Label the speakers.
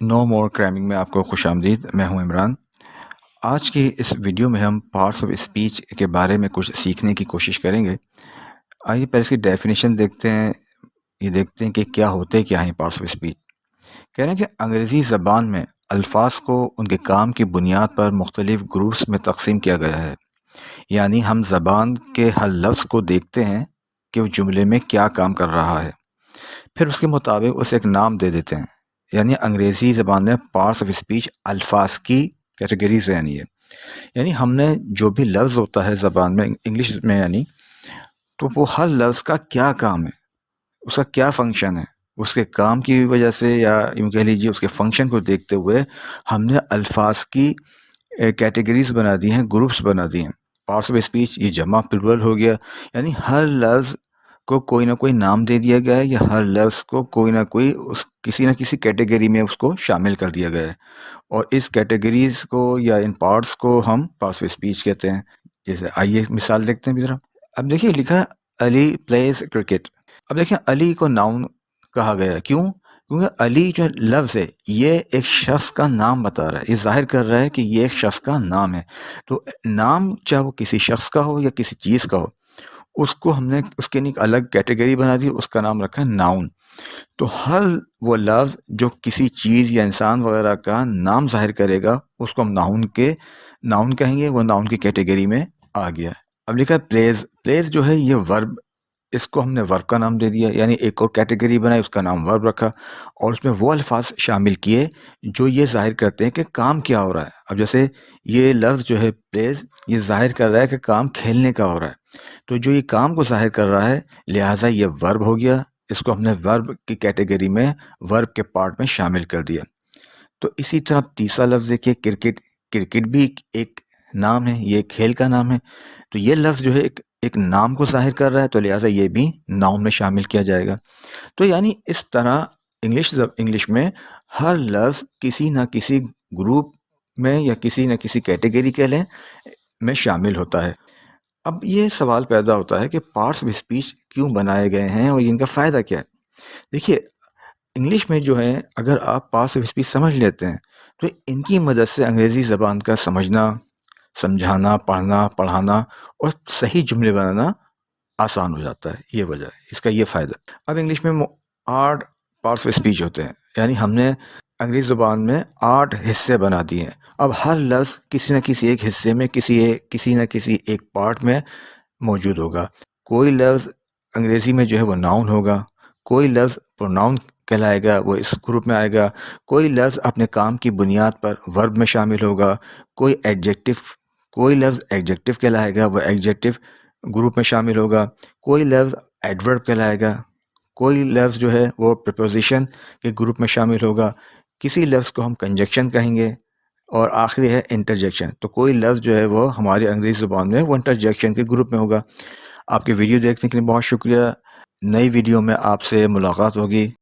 Speaker 1: نو مور کرائمنگ میں آپ کو خوش آمدید. میں ہوں عمران. آج کی اس ویڈیو میں ہم پارٹس آف اسپیچ کے بارے میں کچھ سیکھنے کی کوشش کریں گے. آئیے پہلے اس کی ڈیفینیشن دیکھتے ہیں. یہ دیکھتے ہیں کہ کیا ہوتے کیا ہیں پارٹس آف اسپیچ. کہہ رہے ہیں کہ انگریزی زبان میں الفاظ کو ان کے کام کی بنیاد پر مختلف گروپس میں تقسیم کیا گیا ہے. یعنی ہم زبان کے ہر لفظ کو دیکھتے ہیں کہ وہ جملے میں کیا کام کر رہا ہے، پھر اس کے مطابق اسے ایک نام دے دیتے ہیں. یعنی انگریزی زبان میں پارٹس آف اسپیچ الفاظ کی کیٹیگریز ہیں. یعنی ہم نے جو بھی لفظ ہوتا ہے زبان میں انگلش میں، یعنی تو وہ ہر لفظ کا کیا کام ہے، اس کا کیا فنکشن ہے، اس کے کام کی وجہ سے یا یوں کہہ لیجیے اس کے فنکشن کو دیکھتے ہوئے ہم نے الفاظ کی کیٹیگریز بنا دی ہیں، گروپس بنا دی ہیں. پارٹس آف اسپیچ یہ جمع پلورل ہو گیا. یعنی ہر لفظ کو کوئی نہ کوئی نام دے دیا گیا ہے، یا ہر لفظ کو کوئی نہ کوئی کسی نہ کسی کیٹیگری میں اس کو شامل کر دیا گیا ہے. اور اس کیٹیگریز کو یا ان پارٹس کو ہم پارٹس آف اسپیچ کہتے ہیں. جیسے آئیے مثال دیکھتے ہیں ذرا. اب دیکھیے لکھا علی پلیز کرکٹ. اب دیکھیں علی کو ناؤن کہا گیا. کیوں؟ کیونکہ علی جو لفظ ہے یہ ایک شخص کا نام بتا رہا ہے، یہ ظاہر کر رہا ہے کہ یہ ایک شخص کا نام ہے. تو نام چاہے وہ کسی شخص کا ہو یا کسی چیز کا ہو، اس کو ہم نے اس کے لیے ایک الگ کیٹیگری بنا دی، اس کا نام رکھا ہے ناؤن. تو ہر وہ لفظ جو کسی چیز یا انسان وغیرہ کا نام ظاہر کرے گا اس کو ہم ناؤن کہیں گے. وہ ناؤن کی کیٹیگری میں آ گیا. اب لکھا ہے پلیز. پلیز جو ہے یہ ورب، اس کو ہم نے ورب کا نام دے دیا. یعنی ایک اور کیٹیگری بنائی، اس کا نام ورب رکھا، اور اس میں وہ الفاظ شامل کیے جو یہ ظاہر کرتے ہیں کہ کام کیا ہو رہا ہے. اب جیسے یہ لفظ جو ہے پلیز، یہ ظاہر کر رہا ہے کہ کام کھیلنے کا ہو رہا ہے. تو جو یہ کام کو ظاہر کر رہا ہے لہٰذا یہ ورب ہو گیا. اس کو ہم نے ورب کی کیٹیگری میں، ورب کے پارٹ میں شامل کر دیا. تو اسی طرح تیسرا لفظ دیکھیے کرکٹ. کرکٹ بھی ایک نام ہے، یہ کھیل کا نام ہے. تو یہ لفظ جو ہے ایک نام کو ظاہر کر رہا ہے، تو لہٰذا یہ بھی ناؤن میں شامل کیا جائے گا. تو یعنی اس طرح انگلش میں ہر لفظ کسی نہ کسی گروپ میں یا کسی نہ کسی کیٹیگری کے لیں میں شامل ہوتا ہے. اب یہ سوال پیدا ہوتا ہے کہ پارٹس آف اسپیچ کیوں بنائے گئے ہیں اور ان کا فائدہ کیا ہے. دیکھیے انگلش میں جو ہے اگر آپ پارٹس آف اسپیچ سمجھ لیتے ہیں تو ان کی مدد سے انگریزی زبان کا سمجھنا، سمجھانا، پڑھانا اور صحیح جملے بنانا آسان ہو جاتا ہے. یہ وجہ ہے، اس کا یہ فائدہ. اب انگلش میں 8 پارٹس آف اسپیچ ہوتے ہیں. یعنی ہم نے انگریزی زبان میں 8 حصے بنا دیے ہیں. اب ہر لفظ کسی نہ کسی ایک حصے میں کسی نہ کسی ایک پارٹ میں موجود ہوگا. کوئی لفظ انگریزی میں جو ہے وہ ناؤن ہوگا، کوئی لفظ پروناؤن کہلائے گا، وہ اس گروپ میں آئے گا. کوئی لفظ اپنے کام کی بنیاد پر ورب میں شامل ہوگا. کوئی لفظ ایڈجیکٹو کہلائے گا، وہ ایڈجیکٹو گروپ میں شامل ہوگا. کوئی لفظ ایڈورب کہلائے گا. کوئی لفظ جو ہے وہ پریپوزیشن کے گروپ میں شامل ہوگا. کسی لفظ کو ہم کنجکشن کہیں گے. اور آخری ہے انٹرجیکشن. تو کوئی لفظ جو ہے وہ ہماری انگریزی زبان میں وہ انٹرجیکشن کے گروپ میں ہوگا. آپ کی ویڈیو دیکھنے کے لیے بہت شکریہ. نئی ویڈیو میں آپ سے ملاقات ہوگی.